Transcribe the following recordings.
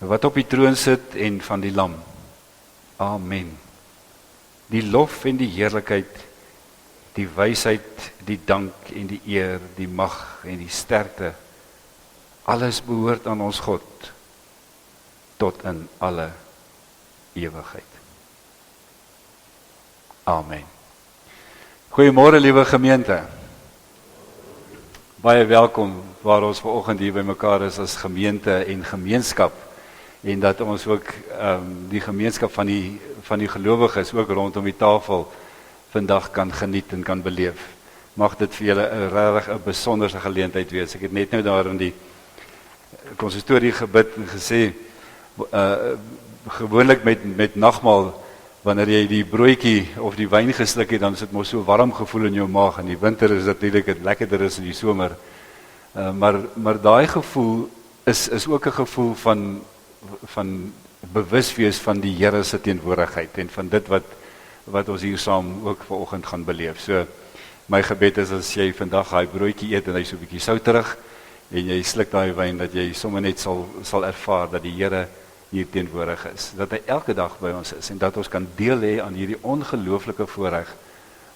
wat op die troon sit en van die Lam. Amen. Die lof en die heerlikheid, die wysheid, die dank en die eer, die mag en die sterkte, alles behoort aan ons God, tot in alle ewigheid. Amen. Goeiemôre liewe gemeente. Baie welkom waar ons vanoggend hier by mekaar is as gemeente en gemeenskap, en dat ons ook die gemeenskap van die gelowiges ook rondom die tafel vandag kan geniet en kan beleef. Mag dit vir julle 'n regtig 'n besonderse geleentheid wees. Ek het net nou daar in die konsistorie gebid en gesê, gewoonlik met nagmaal, wanneer jy die broodjie of die wyn gesluk het, dan is dit mos so warm gevoel in jou maag. In die winter is dit natuurlik lekkerder as in die somer. Maar daai gevoel is ook 'n gevoel van bewus wees van die Here se teenwoordigheid en van dit wat ons hier saam ook vanoggend gaan beleef. So my gebed is as jy vandag daai broodjie eet en hy so 'n bietjie souterig en jy sluk daai wyn, dat jy sommer net sal ervaar dat die Here hier teenwoordig is, dat hy elke dag by ons is en dat ons kan deel hê aan hierdie ongelooflike voorreg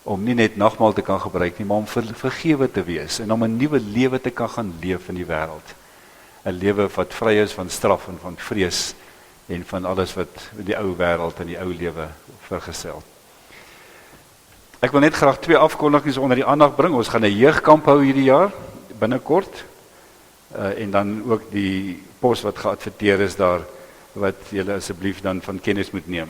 om nie net nagmaal te kan gebruik nie, maar om vergewe te wees en om 'n nuwe lewe te kan gaan leef in die wêreld. 'n Lewe wat vry is van straf en van vrees en van alles wat die ou wêreld en die ou lewe vergesel. Ek wil net graag 2 afkondigings onder die aandag bring. Ons gaan 'n jeugkamp hou hierdie jaar binnekort. En dan ook die pos wat geadverteer is daar, wat julle asseblief dan van kennis moet neem.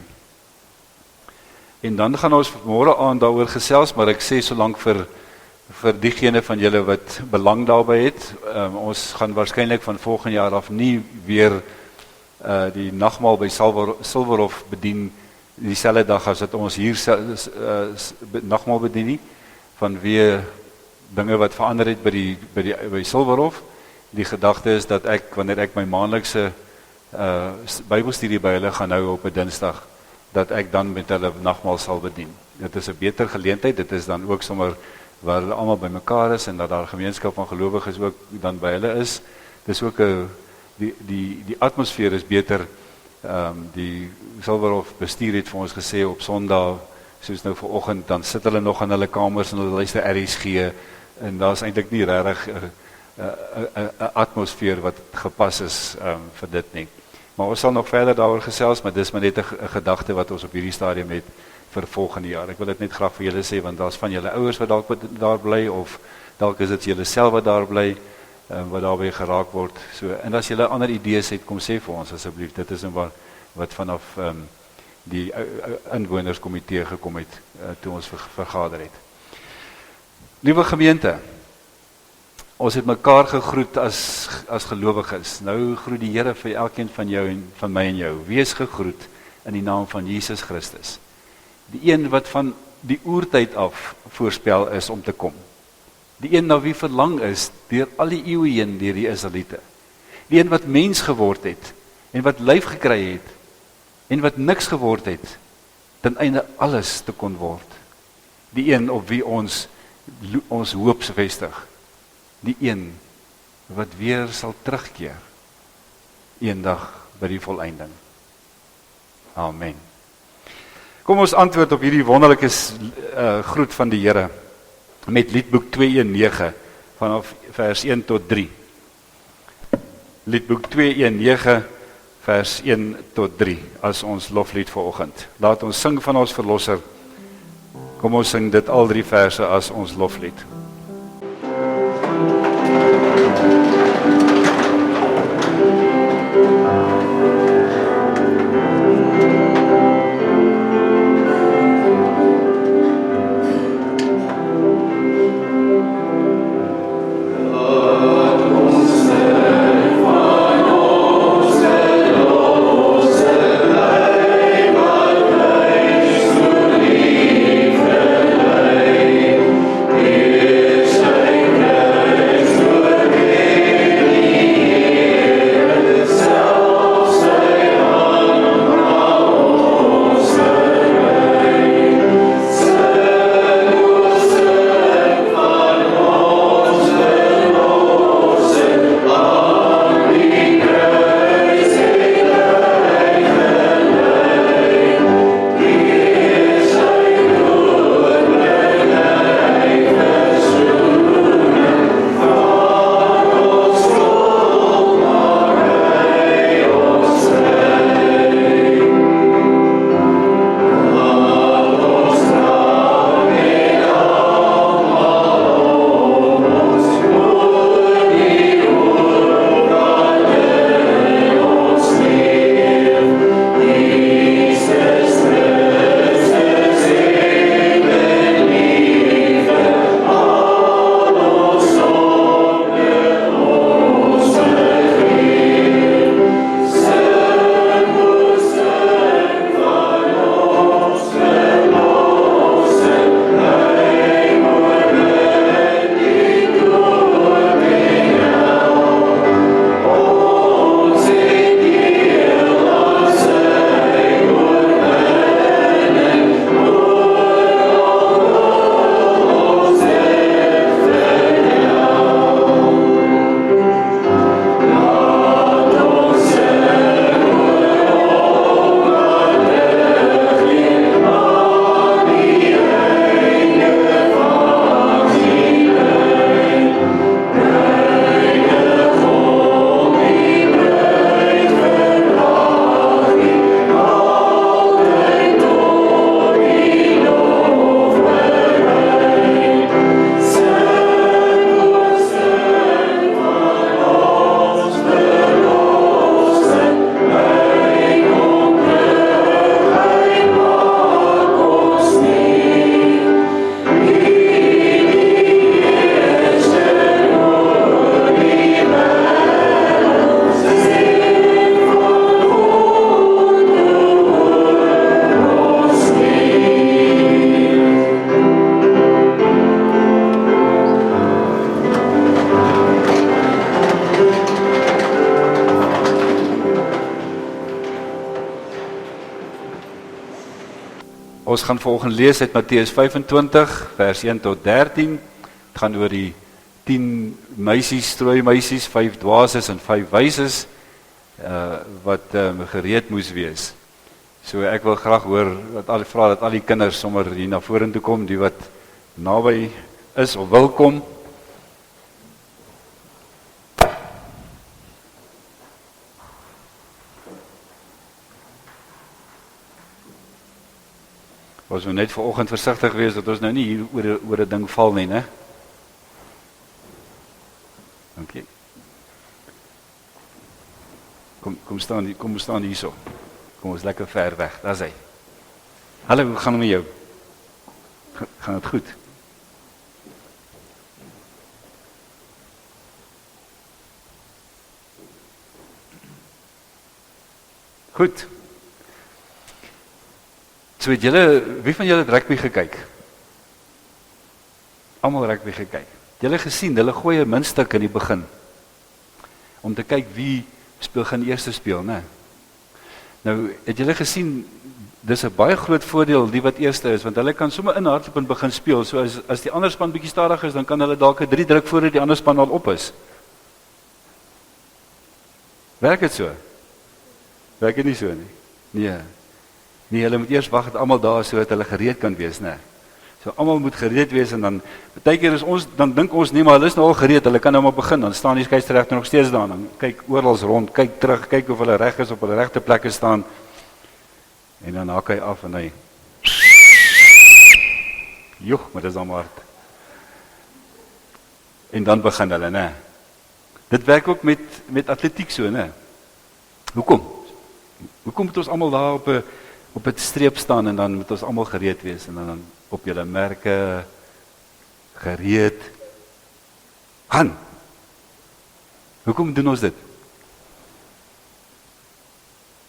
En dan gaan ons môre aand daaroor gesels, maar ek sê solank vir diegene van julle wat belang daarbey het, ons gaan waarskynlik van volgende jaar af nie weer die nagmaal by Silverhof bedien dieselfde dag as dat ons hier nagmaal bedien nie, vanweë dinge wat verander het by Silverhof. Die gedagte is dat wanneer ek my maandelikse Bybelstudie by hulle gaan hou op 'n Dinsdag, dat ek dan met hulle nagmaal sal bedien. Dit is 'n beter geleentheid, dit is dan ook sommer waar hulle almal by mekaar is en dat daar gemeenskap van gelowiges ook dan by hulle is. Dis ook die atmosfeer is beter. Die Silverhof bestuur het vir ons gesê op Sondag, soos nou vanoggend, dan sit hulle nog in hulle kamers en hulle luister RSG en daar's eintlik nie regtig 'n atmosfeer wat gepas is vir dit nie. Maar ons sal nog verder daaroor gesels, maar dis maar net 'n gedagte wat ons op hierdie stadium het vir volgende jaar. Ek wil dit net graag vir julle sê, want daar's van julle ouers wat dalk daar bly, of dalk is dit julle self wat daar bly, wat daarbey geraak word. So, en as julle ander idees het, kom sê vir ons asseblief. Dit is wat vanaf die inwonerskomitee gekom het, toe ons vergader het. Liewe gemeente, ons het mekaar gegroet as gelowiges. Nou groet die Here vir elkeen van jou en van my en jou. Wees gegroet in die naam van Jesus Christus. Die een wat van die oertyd af voorspel is om te kom. Die een na wie verlang is deur al die eeue heen deur die Israeliete. Die een wat mens geword het en wat lyf gekry het en wat niks geword het, ten einde alles te kon word. Die een op wie ons hoop vestig. Die een wat weer sal terugkeer, eendag by die volëinding. Amen. Kom ons antwoord op hierdie wonderlike groet van die Here met Liedboek 219 vanaf vers 1 tot 3. Liedboek 219 vers 1 tot 3 as ons loflied vanoggend. Laat ons sing van ons verlosser. Kom ons sing dit al 3 verse as ons loflied. Yeah. Ons gaan vanoggend lees uit Matteus 25 vers 1 tot 13. Het gaan oor die 10 meisies, strooi meisies, 5 dwaases en 5 wyses wat gereed moes wees. So ek wil graag hoor vra dat al die kinders sommer hier na vorentoe kom, die wat naby is of wil kom. Ons moet net vanoggend versigtig wees dat ons nou nie hier oor 'n ding val nie, né? Okay. Kom staan hierso. Kom ons lekker ver weg. Daar's hy. Hallo, hoe gaan dit met jou? Gaan dit goed? Goed. So het wie van julle het rugby gekyk? Almal rugby gekyk. Julle gesien, hulle gooi 'n muntstuk in die begin. Om te kyk wie gaan eerste speel, né? Nou, het julle gesien, dis 'n baie groot voordeel die wat eerste is, want hulle kan sommer inhardloop en begin speel. So as die ander span bietjie stadig is, dan kan hulle dalk 'n 3 druk voordat die ander span al op is. Werk dit so? Werk dit nie so nie? Nee, hulle moet eers wag dat almal daar is sodat hulle gereed kan wees, né? So almal moet gereed wees en dan partykeer is ons dan dink ons nee, maar hulle is nou al gereed, hulle kan nou maar begin. Dan staan die skeieregter nog steeds daar en kyk oral rond, kyk terug, kyk of hulle reg is op hulle regte plekke staan. En dan haak hy af en hy joh, maar dis dan hard. En dan begin hulle, né? Dit werk ook met atletiek so, né? Hoekom moet ons almal daar op 'n streep staan en dan moet ons almal gereed wees en dan op julle merke gereed gaan. Hoekom doen ons dit?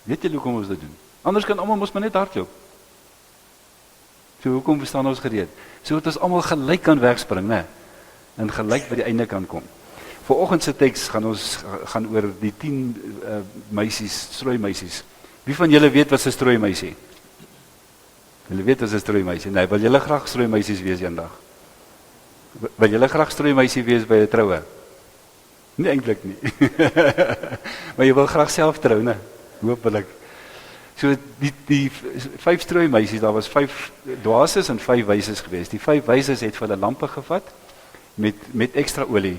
Weet julle hoekom ons dit doen? Anders kan almal mos maar net hardloop. So hoekom staan ons gereed? Sodat ons almal gelyk kan wegspring, né? En gelyk by die einde kan kom. Vanoggend se teks gaan oor die 10 meisies, strooi meisies. Wie van julle weet wat 'n strooi meisie? Julle weet wat 'n strooi meisie? Nee, wil julle graag strooi meisies wees eendag? Wil julle graag strooi meisie wees by 'n troue? Nee, eintlik nie. Maar jy wil graag self trou, né? Hoopelik. So die 5 strooi meisies, daar was 5 dwaases en 5 wyses geweest. Die 5 wyses het vir hulle lampe gevat met ekstra olie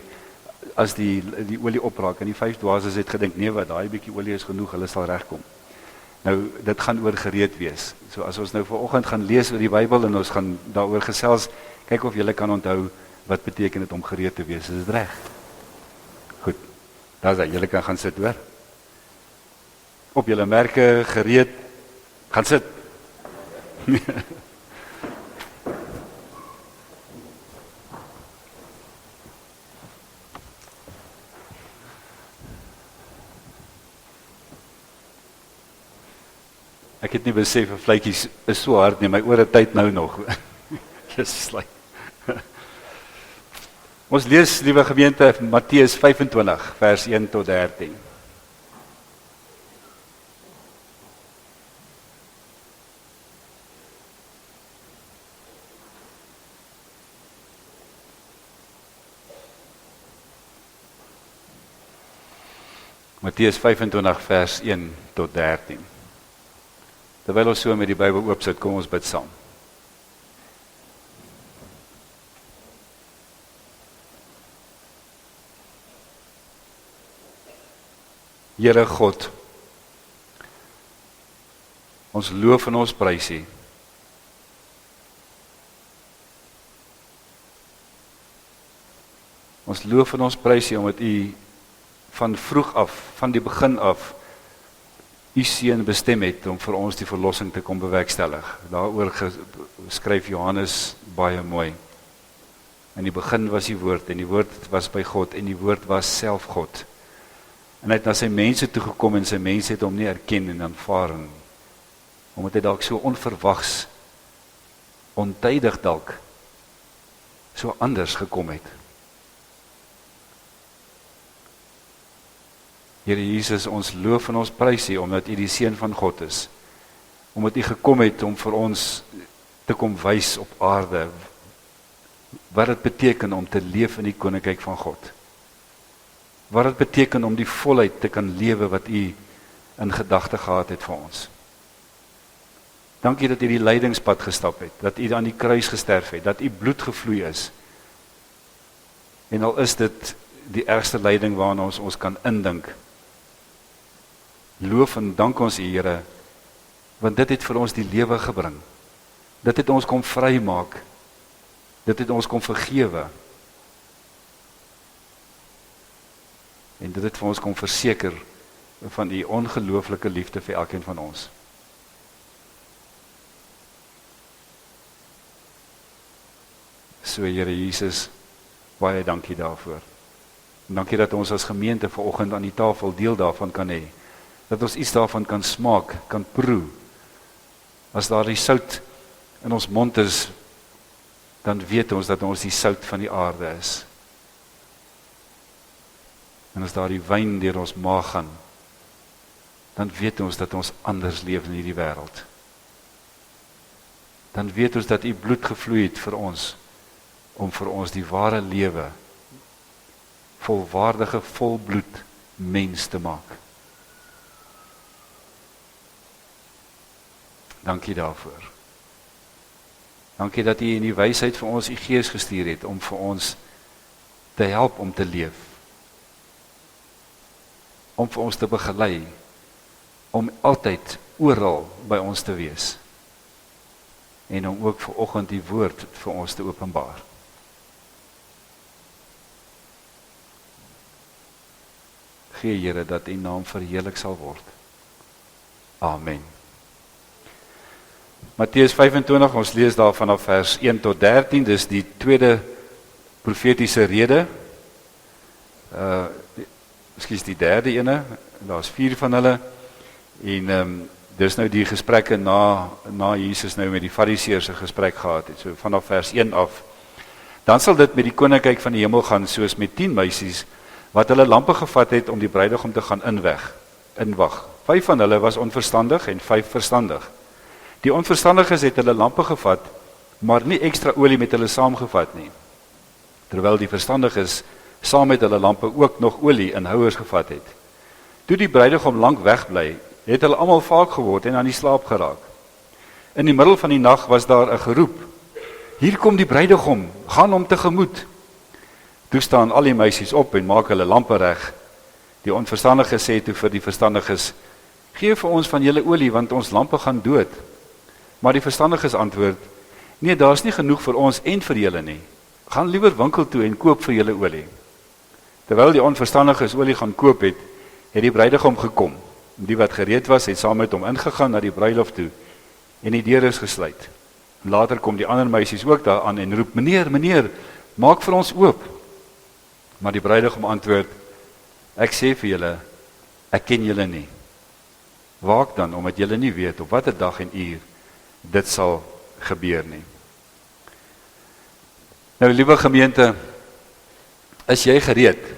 as die olie opraak en die 5 dwaases het gedink nee, wat daai bietjie olie is genoeg, hulle sal regkom. Nou, dit gaan oor gereed wees. So as ons nou vanoggend gaan lees oor die Bybel en ons gaan daaroor gesels, kyk of julle kan onthou wat beteken dit om gereed te wees. Is dit reg? Goed. Daar's hy. Julle kan gaan sit, hoor. Op julle merke gereed. Gaan sit. Ek het nie besef 'n vletjies is so hard nie, my ore tyd nou nog. Just like. Ons lees, liewe gemeente, Matteus 25 vers 1 tot 13. Matteus 25 vers 1 tot 13. Terwyl ons so met die Bybel oopsit, kom ons bid saam. Here God, ons loof en ons prys U. Ons loof en ons prys U omdat U van vroeg af, van die begin af, U seun bestem het om vir ons die verlossing te kom bewerkstellig. Daaroor skryf Johannes baie mooi. In die begin was die woord en die woord was by God en die woord was self God. En hy het na sy mense toegekom en sy mense het hom nie erken en aanvaar nie. Omdat hy dalk so onverwags, ontydig dalk, so anders gekom het. Here Jesus, ons loof en ons prys U omdat U die Seun van God is. Omdat U gekom het om vir ons te kom wys op aarde, wat dit beteken om te leef in die koninkryk van God. Wat dit beteken om die volheid te kan lewe wat U in gedagte gehad het vir ons. Dankie dat U die lydingspad gestap het, dat U aan die kruis gesterf het, dat U bloed gevloei is. En al is dit die ergste lyding waarna ons kan indink. Loof en dank ons U, Here, want dit het vir ons die lewe gebring. Dit het ons kom vrymaak. Dit het ons kom vergewe. En dit het vir ons kom verseker van U ongelooflike liefde vir elkeen van ons. So, Here Jesus, baie dankie daarvoor. En dankie dat ons as gemeente vanoggend aan die tafel deel daarvan kan hê. Dat ons iets daarvan kan smaak, kan proe. As daar die sout in ons mond is, dan weet ons dat ons die sout van die aarde is. En as daar die wyn deur ons maag gaan, dan weet ons dat ons anders leef in hierdie wêreld. Dan weet ons dat U bloed gevloei het vir ons, om vir ons die ware lewe, volwaardige, volbloed mens te maak. Dankie daarvoor. Dankie dat U in die wysheid vir ons U Gees gestuur het, om vir ons te help om te leef. Om vir ons te begelei, om altyd oral by ons te wees. En om ook vanoggend die woord vir ons te openbaar. Gee, Here, dat U naam verheerlik sal word. Amen. Matteus 25, ons lees daar vanaf vers 1 tot 13, dis die tweede profetiese rede. Ekskuus, die derde ene, daar's 4 van hulle. En dis nou die gesprekke na Jesus nou met die Fariseërs 'n gesprek gehad het, so vanaf vers 1 af. Dan sal dit met die koninkryk van die hemel gaan soos met 10 meisies wat hulle lampe gevat het om die bruidegom te gaan inwag. 5 van hulle was onverstandig en 5 verstandig. Die onverstandiges het hulle lampe gevat, maar nie ekstra olie met hulle saamgevat nie. Terwyl die verstandiges saam met hulle lampe ook nog olie in houers gevat het. Toe die bruidegom lank wegbly, het hulle almal vaak geword en aan die slaap geraak. In die middel van die nag was daar 'n geroep: "Hier kom die bruidegom, gaan hom tegemoet." Toe staan al die meisies op en maak hulle lampe reg. Die onverstandiges sê toe vir die verstandiges: "Gee vir ons van julle olie, want ons lampe gaan dood." Maar die verstandiges antwoord: "Nee, daar's nie genoeg vir ons en vir julle nie. Gaan liewer winkel toe en koop vir julle olie." Terwyl die onverstandiges olie gaan koop het die bruidegom gekom. Die wat gereed was, het saam met hom ingegaan na die bruilof toe en die deur is gesluit. Later kom die ander meisies ook daar aan en roep: "Meneer, meneer, maak vir ons oop." Maar die bruidegom antwoord: "Ek sê vir julle, ek ken julle nie. Waak dan, omdat julle nie weet op watter dag en uur dit sal gebeur nie." Nou, liewe gemeente, is jy gereed?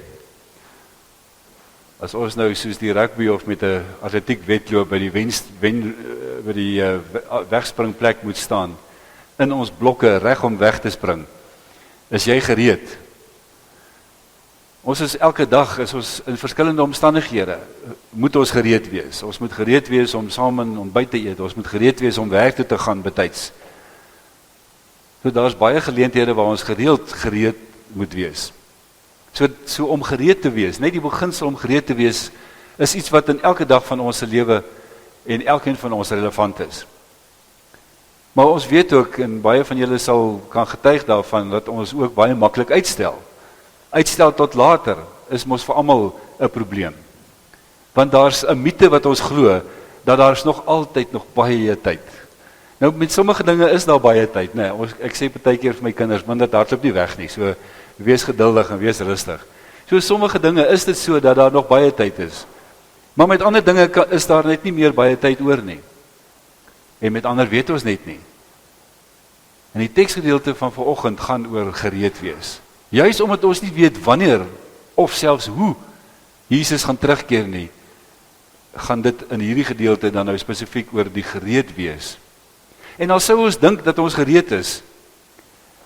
As ons nou soos die rugby of met 'n atletiek wedloop by die wegspringplek moet staan, in ons blokke reg om weg te spring, is jy gereed? Ons is elke dag, is ons in verskillende omstandighede, moet ons gereed wees. Ons moet gereed wees om saam in ontbyt te eet, ons moet gereed wees om werk toe te gaan betyds. So daar's baie geleenthede waar ons gereed moet wees. So om gereed te wees, net die beginsel om gereed te wees, is iets wat in elke dag van ons lewe en elkeen van ons relevant is. Maar ons weet ook, en baie van julle sal kan getuig daarvan, dat ons ook baie maklik uitstel. Uitstel tot later is mos vir almal 'n probleem. Want daar's 'n mite wat ons glo, dat daar's nog altyd nog baie tyd. Nou met sommige dinge is daar baie tyd, nee, ek sê partykeer vir my kinders, want dit hardloop nie weg nie, so wees geduldig en wees rustig. So sommige dinge is dit so dat daar nog baie tyd is. Maar met ander dinge is daar net nie meer baie tyd oor nie. En met ander weet ons net nie. En die teksgedeelte van vanoggend gaan oor gereed wees. Juis omdat ons nie weet wanneer of selfs hoe Jesus gaan terugkeer nie, gaan dit in hierdie gedeelte dan nou spesifiek oor die gereed wees. En as sou ons dink dat ons gereed is,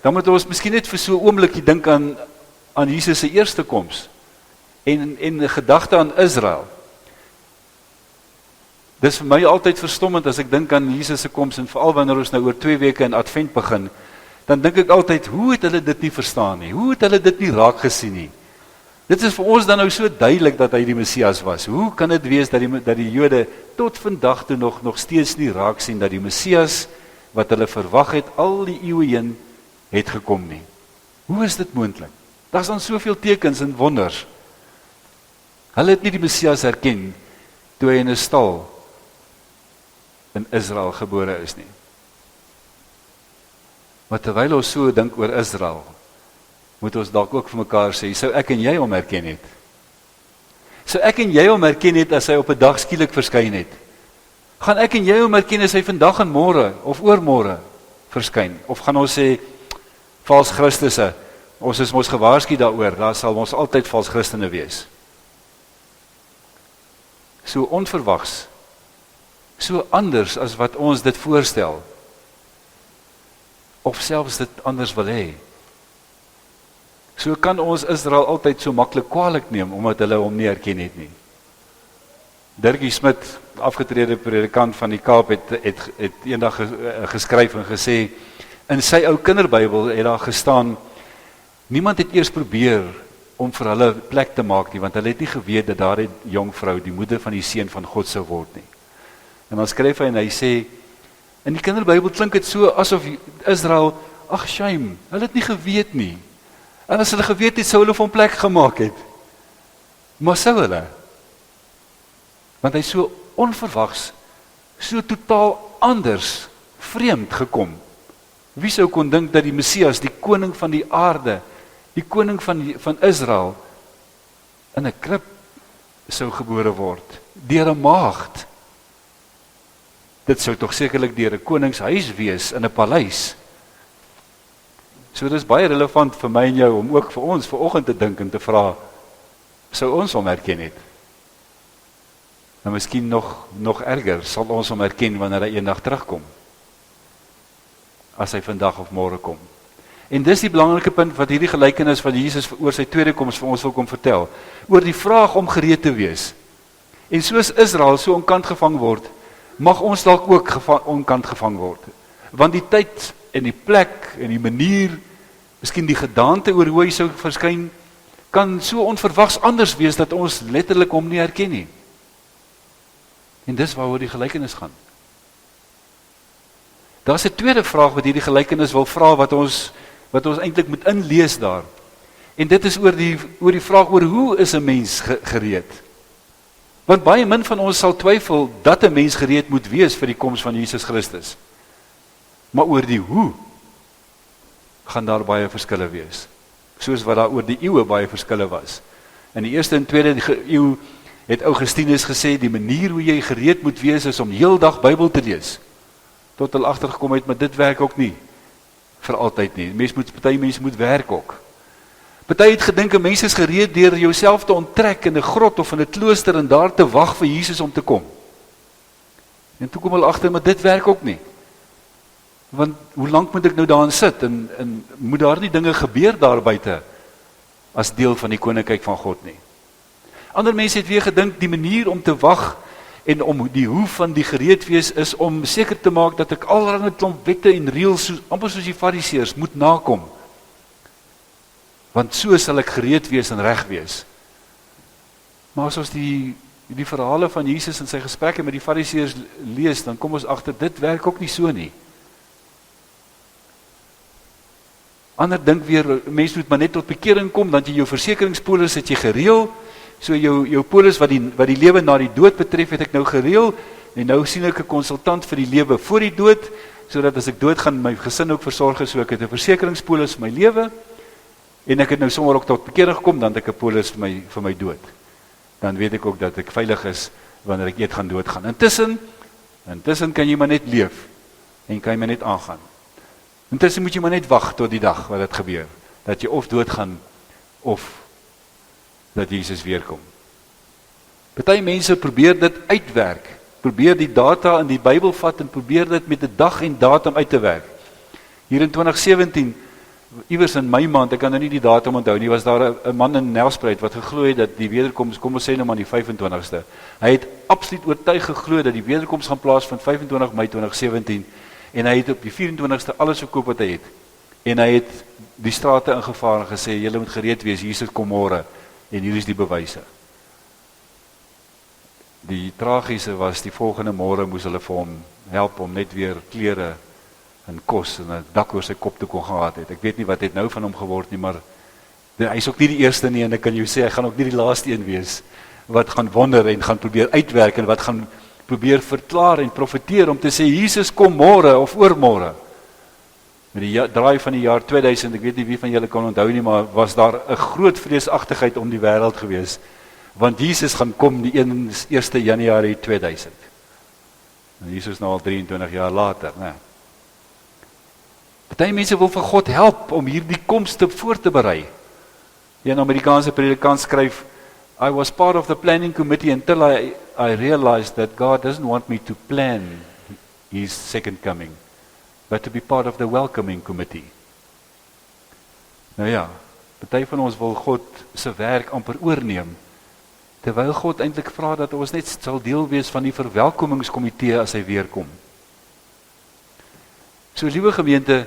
dan moet ons miskien net vir so 'n oombliekie dink aan Jesus se eerste koms en 'n gedagte aan Israel. Dis vir my altyd verstommend as ek dink aan Jesus se koms en veral wanneer ons nou oor 2 weke in Advent begin, dan dink ek altyd, hoe het hulle dit nie verstaan nie? Hoe het hulle dit nie raak gesien nie? Dit is vir ons dan nou so duidelik dat hy die Messias was. Hoe kan dit wees dat die Jode tot vandag toe nog steeds nie raak sien dat die Messias wat hulle verwag het al die eeue heen het gekom nie? Hoe is dit moontlik? Daar's dan soveel tekens en wonders. Hulle het nie die Messias herken toe hy in 'n stal in Israel gebore is nie. Maar terwyl ons so dink oor Israel, moet ons dalk ook vir mekaar sê, sou ek en jy hom herken het? Sou ek en jy hom herken het as hy op 'n dag skielik verskyn het? Gaan ek en jy hom herken as hy vandag en môre of oormôre verskyn? Of gaan ons sê, vals Christusse, ons is mos gewaarsku daaroor, daar sal ons altyd vals Christene wees. So onverwags, so anders as wat ons dit voorstel, of selfs dit anders wil hê. So kan ons Israel altyd so maklik kwaadlik neem, omdat hulle hom nie herken het nie. Dirkie Smit, afgetrede predikant van die Kaap, het eendag geskryf en gesê, in sy ou kinderbybel het daar gestaan, niemand het eers probeer om vir hulle plek te maak nie, want hulle het nie geweet dat daardie jong vrou die moeder van die seun van God sou word nie. En dan skryf hy en hy sê, in die kinderbybel klink dit so asof Israel, ag shame, hulle het nie geweet nie. En as hulle geweet het, sou hulle vir hom plek gemaak het. Maar sou hulle? Want hy so onverwags, so totaal anders, vreemd gekom. Wie sou kon dink dat die Messias, die koning van die aarde, die koning van Israel, in 'n krib sou gebore word, deur 'n maagd? Dit sou tog sekerlik deur 'n koningshuis wees, in 'n paleis. So dit is baie relevant vir my en jou, om ook vir ons vanoggend te dink en te vra, sou ons hom herken het? En miskien nog erger, sal ons hom herken wanneer hy eendag terugkom, as hy vandag of môre kom. En dis die belangrike punt wat hierdie gelykenis van Jesus oor sy tweede koms vir ons wil kom vertel, oor die vraag om gereed te wees. En soos Israel so onkant gevang word, mag ons dalk ook onkant gevang word. Want die tyd en die plek en die manier, miskien die gedaante oor hoe hy sou verskyn, kan so onverwags anders wees dat ons letterlik hom nie herken nie. En dis waaroor die gelykenis gaan. Daar's 'n tweede vraag wat hierdie gelykenis wil vra, wat ons eintlik moet inlees daar. En dit is oor die vraag oor hoe is 'n mens gereed? Want baie min van ons sal twyfel dat 'n mens gereed moet wees vir die koms van Jesus Christus. Maar oor die hoe gaan daar baie verskille wees. Soos wat daar oor die eeue baie verskille was. In die eerste en tweede eeu het Augustinus gesê, die manier hoe jy gereed moet wees is om heeldag Bybel te lees. Tot hulle agtergekom het, maar dit werk ook nie vir altyd nie. Party mense moet werk ook. Party het gedink 'n mens is gereed deur jouself te onttrek in 'n grot of in 'n klooster en daar te wag vir Jesus om te kom. En toe kom hulle agter, maar dit werk ook nie. Want hoe lank moet ek nou daarin sit en moet daar nie dinge gebeur daar buite as deel van die koninkryk van God nie. Ander mense het weer gedink die manier om te wag en om die hoe van die gereed wees is om seker te maak dat ek allerlei klomp wette en reëls, amper soos die Fariseërs, moet nakom. Want so sal ek gereed wees en reg wees. Maar as ons die verhale van Jesus en sy gesprekke met die Fariseërs lees, dan kom ons agter, dit werk ook nie so nie. Ander dink weer, mens moet maar net tot bekering kom, dan jy jou versekeringspolis het jy gereël, so jou polis wat die lewe na die dood betref, het ek nou gereël, en nou sien ek 'n konsultant vir die lewe voor die dood, sodat as ek dood gaan, my gesin ook versorg, so ek het 'n versekeringspolis vir my lewe, en ek het nou sommer ook tot bekering gekom, dan het ek 'n polis vir my dood. Dan weet ek ook dat ek veilig is, wanneer ek gaan doodgaan. Intussen kan jy maar net leef, en kan jy maar net aangaan. Intussen moet jy maar net wag tot die dag wat dit gebeur, dat jy of doodgaan, of dat Jesus weerkom. Party mense probeer dit uitwerk, probeer die data in die Bybel vat en probeer dit met 'n dag en datum uit te werk. Hier in 2017, iewers in Mei maand, ek kan nou nie die datum onthou nie, was daar 'n man in Nelspruit wat geglo het dat die wederkoms, kom ons sê nou maar die 25ste. Hy het absoluut oortuig geglo dat die wederkoms gaan plaasvind 25 Mei 2017 en hy het op die 24ste alles verkoop wat hy het. En hy het die strate ingevaar en gesê, julle moet gereed wees, Jesus kom môre en hier is die bewyse. Die tragiese was, die volgende môre moes hulle vir hom help om net weer klere en kos en 'n dak oor sy kop te kon gehad het. Ek weet nie wat het nou van hom geword nie, maar hy is ook nie die eerste nie en ek kan jou sê, hy gaan ook nie die laaste een wees wat gaan wonder en gaan probeer uitwerk en wat gaan probeer verklaar en profeteer om te sê, Jesus kom môre of oormôre. Met die draai van die jaar 2000, ek weet nie wie van julle kan onthou nie, maar was daar 'n groot vreesagtigheid om die wêreld gewees, want Jesus gaan kom die 1 Januarie 2000. En Jesus nou al 23 jaar later, né? Party mense wil vir God help om hierdie koms te voor te berei. Een Amerikaanse predikant skryf, I was part of the planning committee until I realized that God doesn't want me to plan his second coming, but to be part of the welcoming committee. Nou ja, party van ons wil God se werk amper oorneem, terwyl God eintlik vra dat ons net sal deel wees van die verwelkomingskomitee as hy weer kom. So liewe gemeente,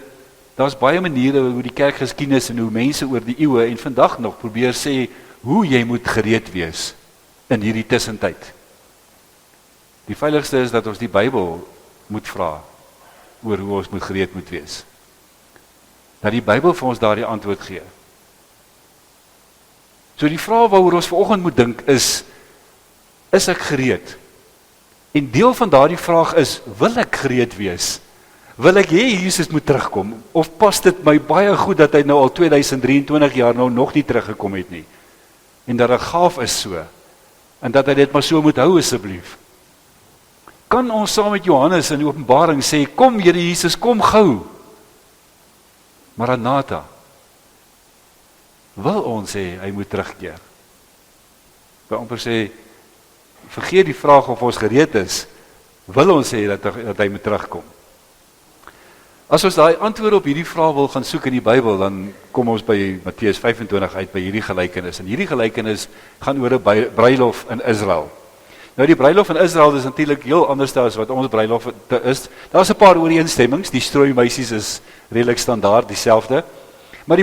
daar's baie maniere hoe die kerkgeskiedenis en hoe mense oor die eeue en vandag nog probeer sê hoe jy moet gereed wees in hierdie tussentyd. Die veiligste is dat ons die Bybel moet vra oor hoe ons moet gereed moet wees. Dat die Bybel vir ons daardie antwoord gee. So die vraag waaroor ons vanoggend moet dink is ek gereed? En deel van daardie vraag is, wil ek gereed wees? Wil ek hê Jesus moet terugkom? Of pas dit my baie goed dat hy nou al 2023 jaar nou nog nie teruggekom het nie? En dat hy gaaf is so, en dat hy dit maar so moet hou asseblief. Kan ons saam met Johannes in die Openbaring sê, kom Here Jesus, kom gou. Maranatha. Wil ons sê, hy moet terugkeer? By amper sê, vergeet die vraag of ons gereed is, wil ons sê dat hy moet terugkom? As ons daai antwoord op hierdie vraag wil gaan soek in die Bybel, dan kom ons by Matteus 25 uit by hierdie gelykenis. En hierdie gelykenis gaan oor 'n bruilof in Israel. Nou die bruilof in Israel is natuurlik heel anders as wat ons bruilof is. Daar's 'n paar ooreenstemmings, die strooimeisies is redelik standaard dieselfde. Maar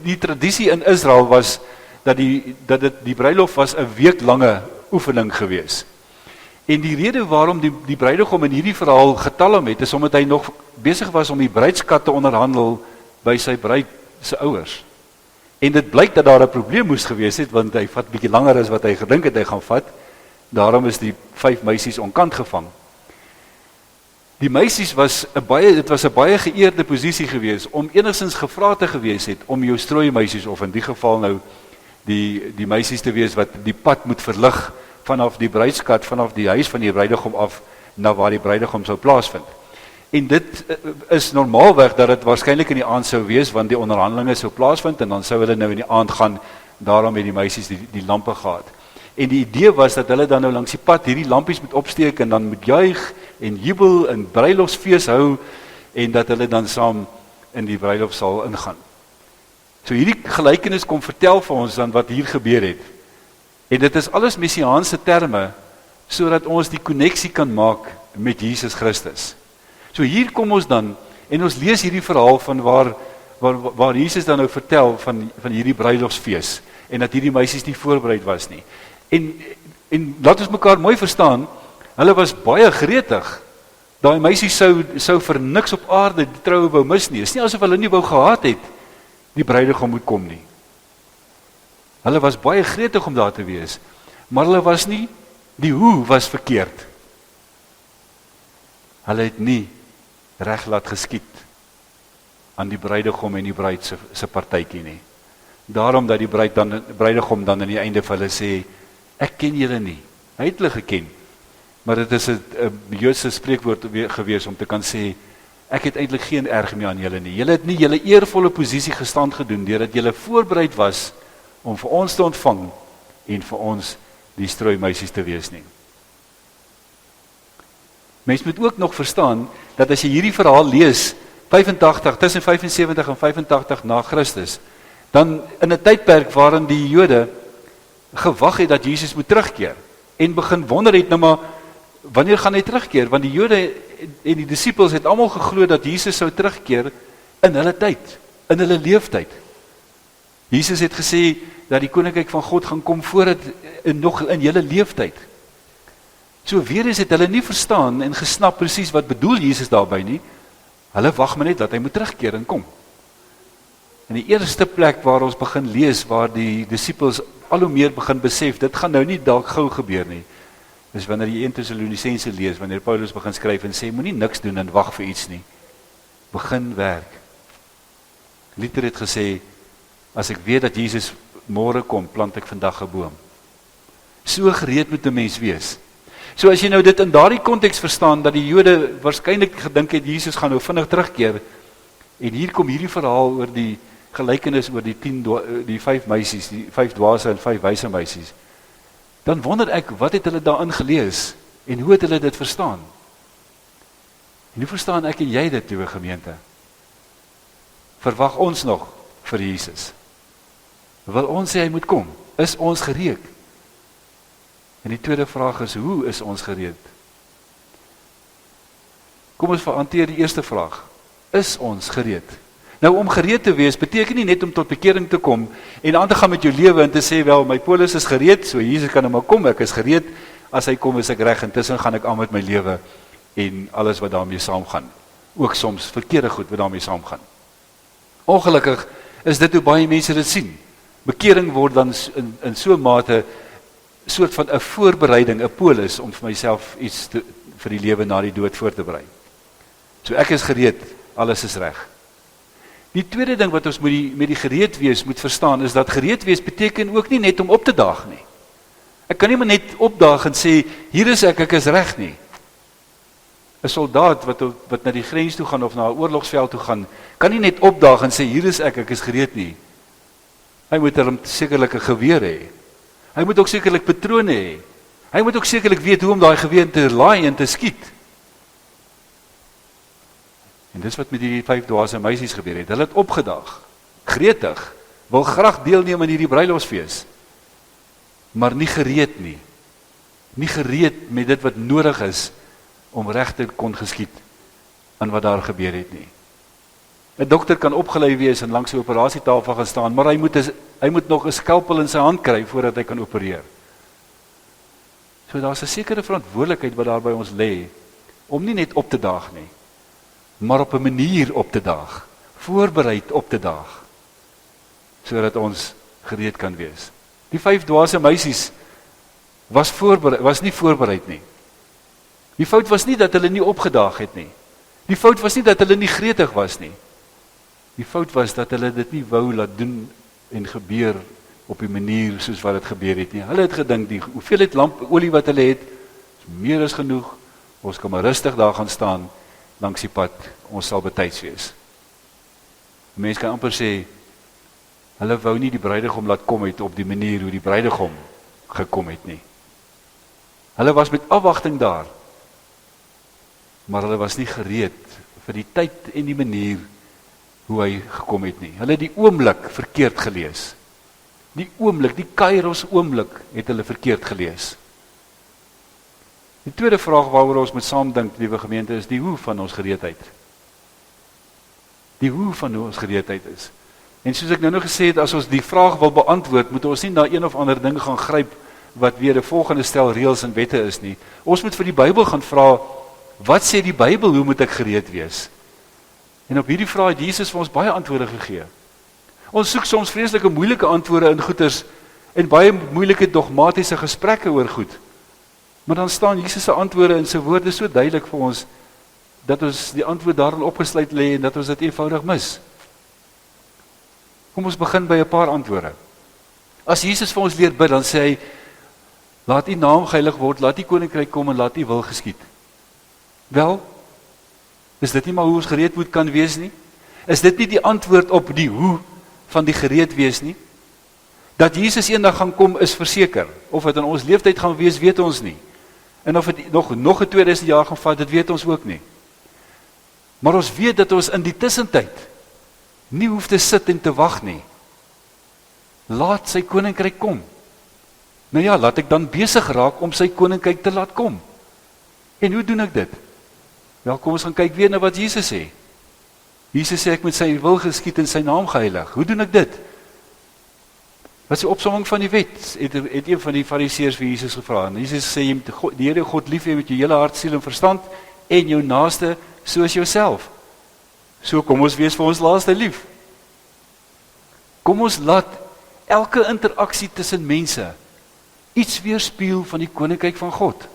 die tradisie in Israel was dat die bruilof was 'n weeklange oefening gewees. En die rede waarom die bruidegom in hierdie verhaal getalm het, is omdat hy nog besig was om die bruidskat te onderhandel by sy bruid se ouers. En dit blyk dat daar 'n probleem moes gewees het, want hy vat bietjie langer as wat hy gedink het hy gaan vat. Daarom is die 5 meisies onkant gevang. Die meisies dit was 'n baie geëerde posisie gewees, om enigstens gevra te gewees het, om jou strooimeisies, of in die geval nou, die meisies te wees, wat die pad moet verlig, vanaf die bruidskat, vanaf die huis van die bruidegom af, na waar die bruidegom sou plaasvind. En dit is normaalweg dat dit waarskynlik in die aand sou wees, want die onderhandelinge sou plaasvind, en dan sou hulle nou in die aand gaan, daarom het die meisies die lampe gehad. En die idee was dat hulle dan nou langs die pad hierdie lampies moet opsteek, en dan moet juig, en jubel, en bruilofsfees hou, en dat hulle dan saam in die bruilofsaal ingaan. So hierdie gelykenis kom vertel vir ons dan wat hier gebeur het. En dit is alles messiaanse terme, sodat ons die koneksie kan maak met Jesus Christus. So hier kom ons dan, en ons lees hierdie verhaal van waar Jesus dan nou vertel van hierdie bruilofsfees, en dat hierdie meisies nie voorbereid was nie. En laat ons mekaar mooi verstaan, hulle was baie gretig. Daai meisies sou vir niks op aarde die troue wou mis nie. Is nie asof hulle nie wou gehad het, die bruidegom moet kom nie. Hulle was baie gretig om daar te wees, maar hulle was nie, die hoe was verkeerd. Hulle het nie reg laat geskied aan die bruidegom en die bruid se partytjie nie. Daarom dat die bruidegom dan aan die einde vir hulle sê, ek ken julle nie. Hy het hulle geken, maar dit is 'n Joodse spreekwoord gewees om te kan sê, ek het eintlik geen erg meer aan julle nie. Julle het nie julle eervolle posisie gestand gedoen, deurdat julle voorbereid was om vir ons te ontvang en vir ons die strooimeisies te wees nie. Mens moet ook nog verstaan, dat as jy hierdie verhaal lees, 85, tussen 75 en 85 na Christus, dan in 'n tydperk waarin die Jode gewag het dat Jesus moet terugkeer, en begin wonder het, nou maar, wanneer gaan hy terugkeer? Want die Jode en die disippels het almal geglo dat Jesus sou terugkeer in hulle tyd, in hulle leeftyd. Jesus het gesê dat die koninkryk van God gaan kom voordat nog in julle leeftyd. So weer eens het hulle nie verstaan en gesnap presies wat bedoel Jesus daarby nie. Hulle wag maar net dat hy moet terugkeer en kom. En die eerste plek waar ons begin lees, waar die disippels al hoe meer begin besef, dit gaan nou nie dalk gou gebeur nie, is wanneer jy 1 Tessalonisense lees, wanneer Paulus begin skryf en sê, moenie niks doen en wag vir iets nie. Begin werk. Luther het gesê, as ek weet dat Jesus môre kom, plant ek vandag 'n boom. So gereed moet 'n mens wees. So as jy nou dit in daardie konteks verstaan, dat die Jode waarskynlik gedink het, Jesus gaan nou vinnig terugkeer, en hier kom hierdie verhaal oor die gelykenis oor die 5 meisies, die 5 dwaase en 5 wyse meisies, dan wonder ek, wat het hulle daarin gelees, en hoe het hulle dit verstaan? En hoe verstaan ek en jy dit, liewe gemeente? Verwag ons nog vir Jesus? Wil ons sê hy moet kom? Is ons gereed? En die tweede vraag is, hoe is ons gereed? Kom ons hanteer die eerste vraag. Is ons gereed? Nou, om gereed te wees, beteken nie net om tot bekering te kom, en aan te gaan met jou lewe, en te sê, wel, my polis is gereed, so Jesus kan nou maar kom, ek is gereed, as hy kom is ek reg, intussen gaan ek aan met my lewe, en alles wat daarmee saamgaan. Ook soms verkeerde goed wat daarmee saamgaan. Ongelukkig is dit hoe baie mense dit sien. Bekering word dan in so 'n mate soort van 'n voorbereiding, 'n polis om vir myself iets vir die lewe na die dood voor te berei. So ek is gereed, alles is reg. Die tweede ding wat ons met die gereed wees moet verstaan, is dat gereed wees beteken ook nie net om op te daag nie. Ek kan nie maar net opdaag en sê, hier is ek is reg nie. 'n Soldaat wat na die grens toe gaan of na 'n oorlogsveld toe gaan, kan nie net opdaag en sê, hier is ek is gereed nie. Hy moet sekerlik 'n geweer hê. Hy moet ook sekerlik patrone hê. Hy moet ook sekerlik weet hoe om daai geweer te laai en te skiet. En dis wat met die 5 dwaase meisies gebeur het. Hulle het opgedaag, gretig, wil graag deelneem aan hierdie bruilofsfees, maar nie gereed nie. Nie gereed met dit wat nodig is om reg te kon geskied aan wat daar gebeur het nie. 'n Dokter kan opgelei wees en langs die operasietafel gaan staan, maar hy moet nog 'n skalpel in sy hand kry voordat hy kan opereer. So daar's 'n sekere verantwoordelikheid wat daar by ons lê, om nie net op te daag nie, maar op 'n manier op te daag, voorbereid op te daag, sodat ons gereed kan wees. Die 5 dwaase meisies was nie voorbereid nie. Die fout was nie dat hulle nie opgedaag het nie. Die fout was nie dat hulle nie gretig was nie. Die fout was dat hulle dit nie wou laat doen en gebeur op die manier soos wat dit gebeur het nie. Hulle het gedink, die hoeveelheid lampolie wat hulle het, is meer as genoeg, ons kan maar rustig daar gaan staan, langs die pad, ons sal betyds wees. Mense kan amper sê, hulle wou nie die bruidegom laat kom het op die manier hoe die bruidegom gekom het nie. Hulle was met afwagting daar, maar hulle was nie gereed vir die tyd en die manier hoe hy gekom het nie. Hulle het die oomblik verkeerd gelees. Die oomblik, die kairos oomblik, het hulle verkeerd gelees. Die tweede vraag waaroor ons moet saamdink, liewe gemeente, is die hoe van ons gereedheid. Die hoe van ons gereedheid is. En soos ek nou gesê het, as ons die vraag wil beantwoord, moet ons nie na een of ander ding gaan gryp, wat weer 'n volgende stel reëls en wette is nie. Ons moet vir die Bybel gaan vra, wat sê die Bybel, hoe moet ek gereed wees? En op hierdie vraag het Jesus vir ons baie antwoorde gegee. Ons soek soms vreeslike moeilike antwoorde in goeters, en baie moeilike dogmatiese gesprekke oor goed. Maar dan staan Jesus se antwoorde in sy woorde so duidelik vir ons, dat ons die antwoord daarin opgesluit lê, en dat ons dit eenvoudig mis. Kom ons begin by 'n paar antwoorde. As Jesus vir ons leer bid, dan sê hy, laat U naam geheilig word, laat U koninkryk kom en laat U wil geskied. Wel, is dit nie maar hoe ons gereed moet kan wees nie? Is dit nie die antwoord op die hoe van die gereed wees nie? Dat Jesus eendag gaan kom is verseker, of het in ons leeftyd gaan wees, weet ons nie. En of het nog 'n 2000 jaar gaan vat, dit weet ons ook nie. Maar ons weet dat ons in die tussentyd nie hoef te sit en te wag nie. Laat sy koninkryk kom. Nou ja, laat ek dan besig raak om sy koninkryk te laat kom. En hoe doen ek dit? Wel, kom ons gaan kyk weer na wat Jesus sê. Jesus sê ek moet sy wil geskied en sy naam geheilig. Hoe doen ek dit? Wat is die opsomming van die wet? Het een van die fariseërs vir Jesus gevra. En Jesus sê jy moet die Here God lief hê met jou hele hart, siel en verstand en jou naaste soos jouself. So kom ons wees vir ons laaste lief. Kom ons laat elke interaksie tussen mense iets weerspieël van die koninkryk van God.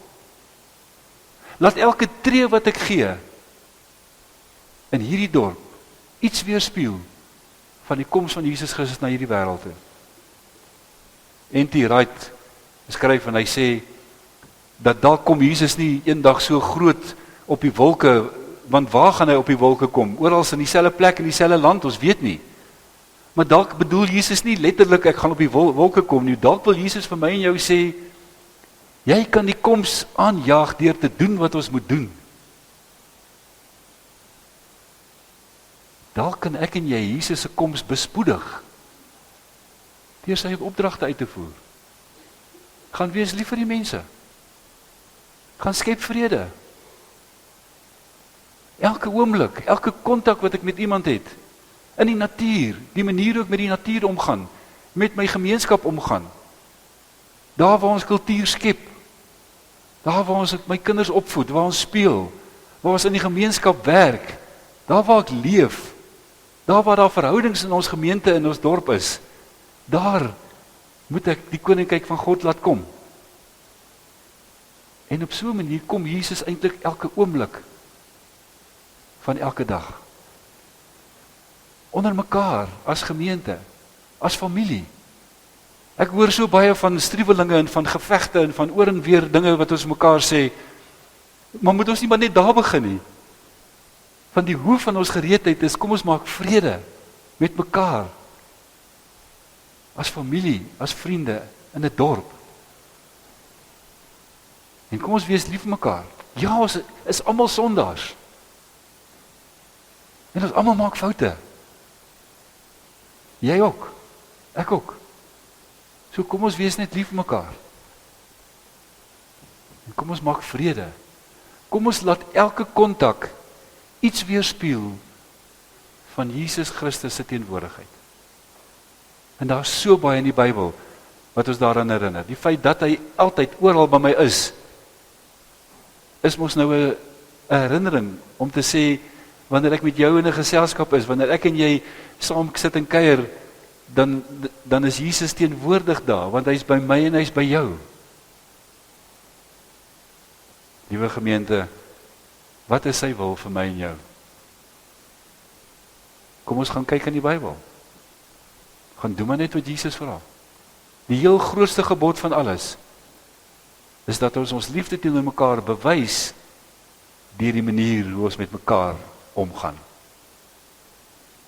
Laat elke tree wat ek gee in hierdie dorp iets weerspieël van die koms van Jesus Christus na hierdie wêreld toe. N.T. Wright skryf en hy sê dat daar kom Jesus nie eendag so groot op die wolke, want waar gaan hy op die wolke kom? Oral in dieselfde plek in dieselfde land, ons weet nie. Maar dalk bedoel Jesus nie letterlik ek gaan op die wolke kom nie. Dalk wil Jesus vir my en jou sê jy kan die koms aanjaag deur te doen wat ons moet doen. Dalk kan ek en jy Jesus se koms bespoedig deur sy opdragte uit te voer. Gaan wees lief vir die mense. Gaan skep vrede. Elke oomblik, elke kontak wat ek met iemand het, in die natuur, die manier hoe ek met die natuur omgaan, met my gemeenskap omgaan, daar waar ons kultuur skep, daar waar ons my kinders opvoed, waar ons speel, waar ons in die gemeenskap werk, daar waar ek leef, daar waar daar verhoudings in ons gemeente, in ons dorp is, daar moet ek die koninkryk van God laat kom. En op so 'n manier kom Jesus eintlik elke oomblik van elke dag. Onder mekaar, as gemeente, as familie. Ek hoor so baie van striwelinge en van gevegte en van oor en weer dinge wat ons mekaar sê, maar moet ons nie maar net daar begin nie. Van die hoe van ons gereedheid is, kom ons maak vrede met mekaar. As familie, as vriende, in 'n dorp. En kom ons wees lief vir mekaar. Ja, ons is almal sondaars. En ons almal maak foute. Jy ook. Ek ook. So kom ons wees net lief vir mekaar. En kom ons maak vrede. Kom ons laat elke kontak iets weerspieël van Jesus Christus se teenwoordigheid. En daar is so baie in die Bybel wat ons daaraan herinner. Die feit dat hy altyd oral by my is mos nou 'n herinnering om te sê, wanneer ek met jou in 'n geselskap is, wanneer ek en jy saam sit en kuier, dan is Jesus teenwoordig daar, want hy is by my en hy is by jou. Liewe gemeente, wat is sy wil vir my en jou? Kom ons gaan kyk in die Bybel. Gaan doen maar net wat Jesus vra. Die heel grootste gebod van alles is dat ons liefde teenoor mekaar bewys deur die manier hoe ons met mekaar omgaan.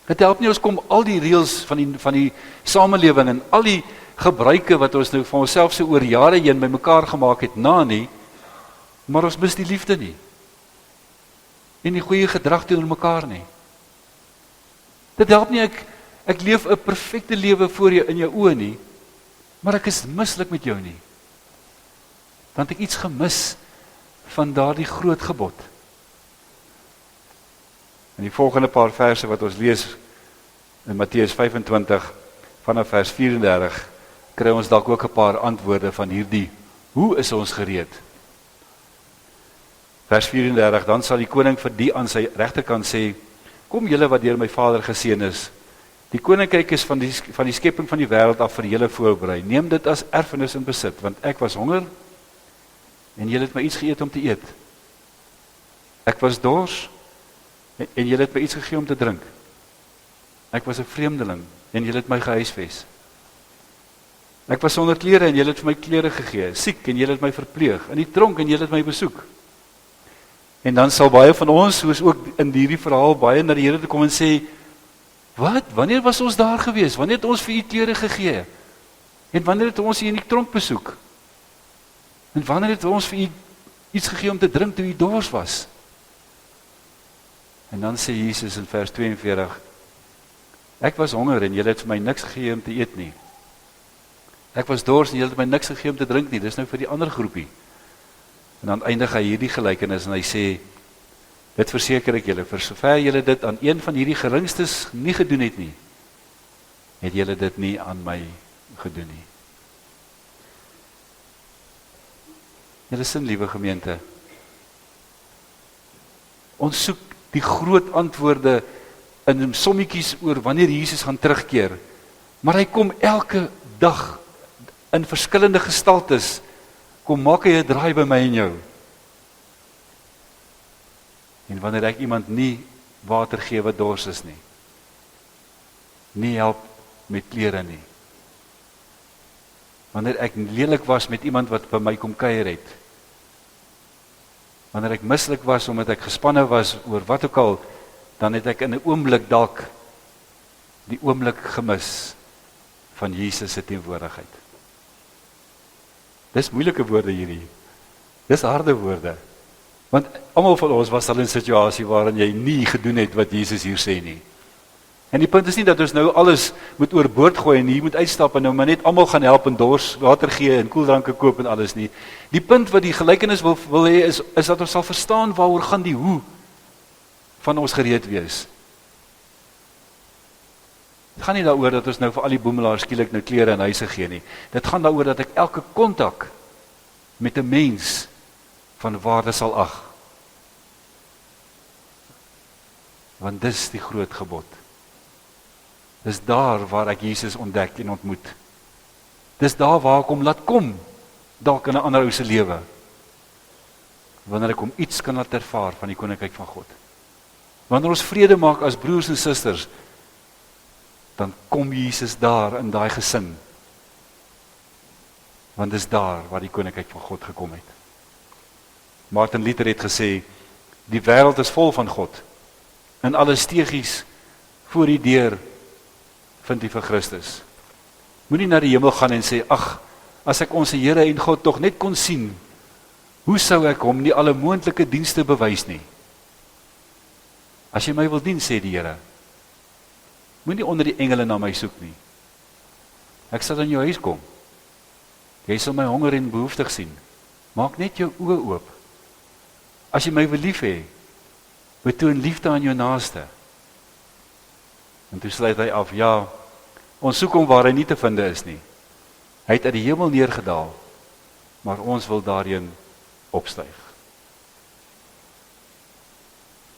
Dit help nie ons kom al die reëls van die samelewing en al die gebruike wat ons nou van onsself so oor jare heen by mekaar gemaak het na nie, maar ons mis die liefde nie. En die goeie gedrag teenoor mekaar nie. Dit help nie ek leef 'n perfekte lewe voor jou in jou oë nie, maar ek is mislik met jou nie. Want ek iets gemis van daardie groot gebod. In die volgende paar verse wat ons lees in Matteus 25 vanaf vers 34 kry ons dalk ook 'n paar antwoorde van hierdie. Hoe is ons gereed? Vers 34, dan sal die koning vir die aan sy regterkant sê, kom julle wat deur my Vader geseën is, die koninkryk is van die skepping van die wêreld af vir julle voorberei. Neem dit as erfenis in besit, want ek was honger en julle het my iets geëet om te eet. Ek was dors en julle het my iets gegee om te drink. Ek was 'n vreemdeling en julle het my gehuisves. Ek was sonder klere en julle het vir my klere gegee. Siek en julle het my verpleeg. In die tronk en julle het my besoek. En dan sal baie van ons, soos ook in hierdie verhaal, baie na die Here toe kom en sê, wat? Wanneer was ons daar gewees? Wanneer het ons vir u klere gegee? En wanneer het ons u in die tronk besoek? En wanneer het ons vir u iets gegee om te drink toe hy dors was. En dan sê Jesus in vers 42, ek was honger en julle het vir my niks gegee om te eet nie. Ek was dors en julle het my niks gegee om te drink nie. Dis nou vir die ander groepie. En dan eindig hy hierdie gelykenis en hy sê, dit verseker ek julle, vir sover julle dit aan een van hierdie geringstes nie gedoen het nie, het julle dit nie aan my gedoen nie. Julle sin, liewe gemeente, ons soek die groot antwoorde in sommetjies oor wanneer Jesus gaan terugkeer, maar hy kom elke dag in verskillende gestaltes, kom maak hy 'n draai by my en jou. En wanneer ek iemand nie water gee wat dors is nie help met klere nie, wanneer ek lelik was met iemand wat by my kom kuier het, wanneer ek mislik was omdat ek gespanne was oor wat ook al, dan het ek in 'n oomblik dalk die oomblik gemis van Jesus se teenwoordigheid. Dis moeilike woorde hierdie. Dis harde woorde. Want almal van ons was al in 'n situasie waarin jy nie gedoen het wat Jesus hier sê nie. En die punt is nie dat ons nou alles moet oorboord gooi en hier moet uitstap en nou maar net almal gaan help en dors water gee en koeldranke koop en alles nie. Die punt wat die gelykenis wil hê is dat ons sal verstaan waaroor gaan die hoe van ons gereed wees. Dit gaan nie daaroor dat ons nou vir al die boemelaars skielik nou klere en huise gee nie. Dit gaan daaroor dat ek elke kontak met 'n mens van waarde sal ag. Want dis die groot gebod. Dis daar waar ek Jesus ontdek en ontmoet. Dis daar waar ek hom laat kom, dalk in 'n ander ou se lewe. Wanneer ek hom iets kan laat ervaar van die koninkryk van God. Wanneer ons vrede maak as broers en susters, dan kom Jesus daar in daai gesin. Want dis daar waar die koninkryk van God gekom het. Martin Luther het gesê, die wêreld is vol van God. En alle steegies voor die deur vind jy vir Christus. Moenie na die hemel gaan en sê, ag, as ek ons Here en God tog net kon sien, hoe sou ek hom nie alle moontlike dienste bewys nie? As jy my wil dien, sê die Here, moenie onder die engele na my soek nie. Ek sal in jou huis kom. Jy sal my honger en behoeftig sien. Maak net jou oë oop. As jy my wil lief hê, betoon liefde aan jou naaste. En toe sluit hy af, ja, ons soek hom waar hy nie te vind is nie. Hy het uit die hemel neergedaal, maar ons wil daarheen opstyg.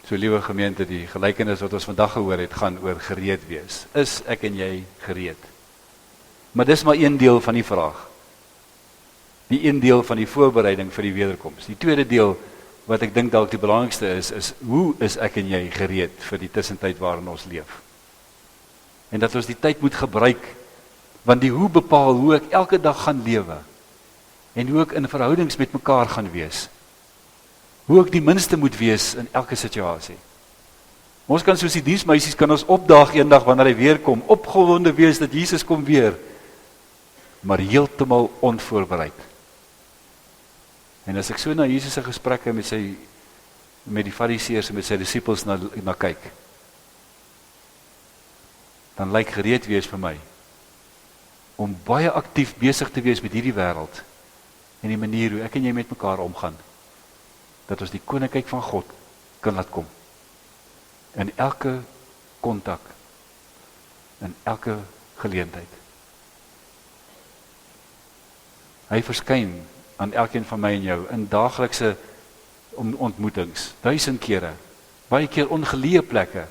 So liewe gemeente, die gelykenis wat ons vandag gehoor het, gaan oor gereed wees. Is ek en jy gereed? Maar dis maar een deel van die vraag. Die een deel van die voorbereiding vir die wederkoms. Die tweede deel, wat ek dink dalk die belangrikste is hoe is ek en jy gereed vir die tussentyd waarin ons leef? En dat ons die tyd moet gebruik, want die hoe bepaal hoe ek elke dag gaan lewe, en hoe ek in verhoudings met mekaar gaan wees, hoe ek die minste moet wees in elke situasie. Ons kan soos die diensmeisies, kan ons opdaag eendag wanneer hy weer kom, opgewonde wees dat Jesus kom weer, maar heeltemal onvoorbereid. En as ek so na Jesus se gesprekke met die fariseërs en met sy disippels na kyk, dan lyk gereed wees vir my om baie aktief besig te wees met hierdie wêreld en die manier hoe ek en jy met mekaar omgaan, dat ons die koninkryk van God kan laat kom in elke kontak, in elke geleentheid. Hy verskyn aan elkeen van my en jou in daaglikse ontmoetings, 1000 kere, baie keer ongeleë plekke.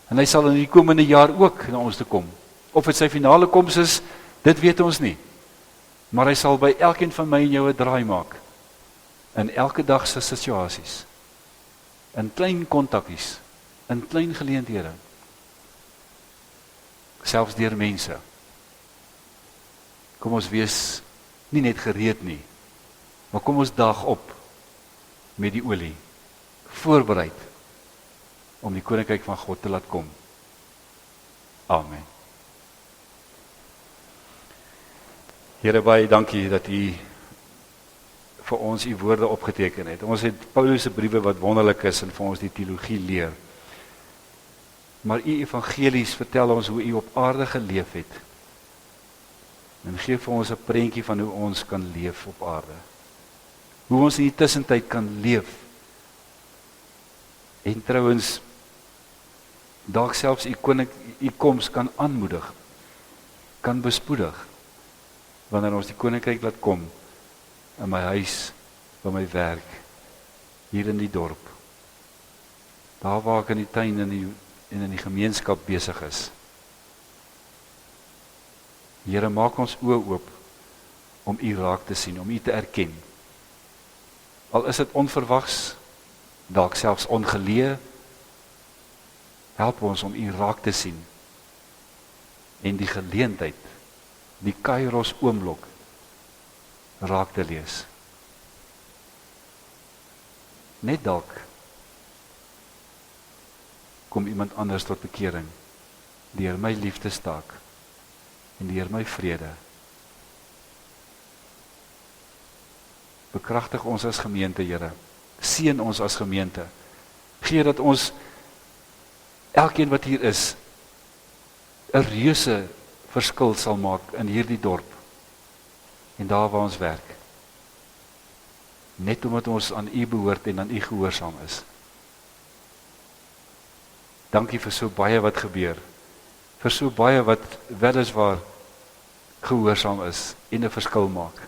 En hy sal in die komende jaar ook na ons toe kom. Of dit sy finale koms is, dit weet ons nie. Maar hy sal by elkeen van my en jou 'n draai maak. In elke dag se situasies. In klein kontakkies, in klein geleenthede. Selfs deur mense. Kom ons wees nie net gereed nie, maar kom ons daag op met die olie, voorbereid om die koninkryk van God te laat kom. Amen. Here, baie dankie dat U vir ons u woorde opgeteken het. Ons het Paulus se briewe wat wonderlik is en vir ons die teologie leer. Maar u evangelies vertel ons hoe u op aarde geleef het. En gee vir ons 'n prentjie van hoe ons kan leef op aarde. Hoe ons in die tussentyd kan leef. En trouwens, dalk selfs u koms kan aanmoedig, kan bespoedig, wanneer ons die koninkryk laat kom, in my huis, by my werk, hier in die dorp, daar waar ek in die tuin en in die gemeenskap besig is. Here, maak ons oë oop, om u raak te sien, om u te erken. Al is dit onverwags, dalk selfs ongeleë, help ons om u raak te sien, en die geleentheid, die kairos oomblik, raak te lees. Net dalk, kom iemand anders tot bekering, deur my liefdestaak, en deur my vrede. Bekragtig ons as gemeente, Here. Seën ons as gemeente. Gee dat ons, elkeen wat hier is, 'n reuse verskil sal maak in hierdie dorp, en daar waar ons werk. Net omdat ons aan u behoort en aan u gehoorsaam is. Dankie vir so baie wat gebeur, vir so baie wat weliswaar gehoorsaam is en 'n verskil maak.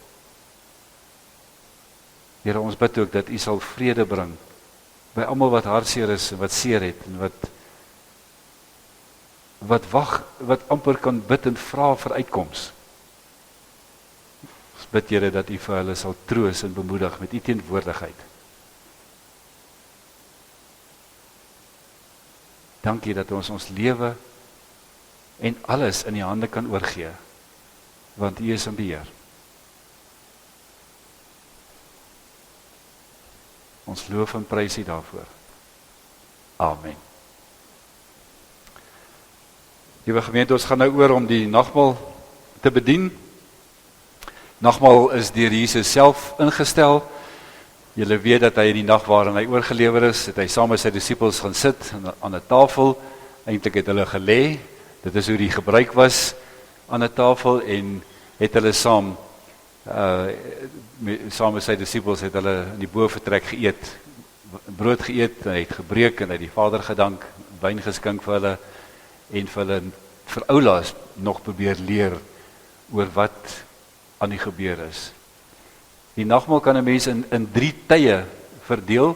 Here, ons bid ook dat u sal vrede bring by almal wat hartseer is en wat seer het en wat wag, wat amper kan bid en vra vir uitkoms. Ons bid, Here, dat u vir hulle sal troos en bemoedig met u teenwoordigheid. Dankie dat ons lewe en alles in die hande kan oorgee, want u is in beheer. Ons loof en prys u daarvoor. Amen. Liewe gemeente, ons gaan nou oor om die nagmaal te bedien. Nagmaal is deur Jesus self ingestel. Julle weet dat hy in die nag waarin hy oorgelewer is, het hy saam met sy disippels gaan sit aan 'n tafel. Eintlik het hulle gelê. Dit is hoe die gebruik was aan 'n tafel, en het hulle saam met sy disippels het hulle in die bovertrek geëet, brood geëet, en hy het gebreek en hy het die Vader gedank, wyn geskink vir hulle, en vir oulaas nog probeer leer oor wat aan die gebeur is. Die nagmaal kan 'n mens in 3 tye verdeel.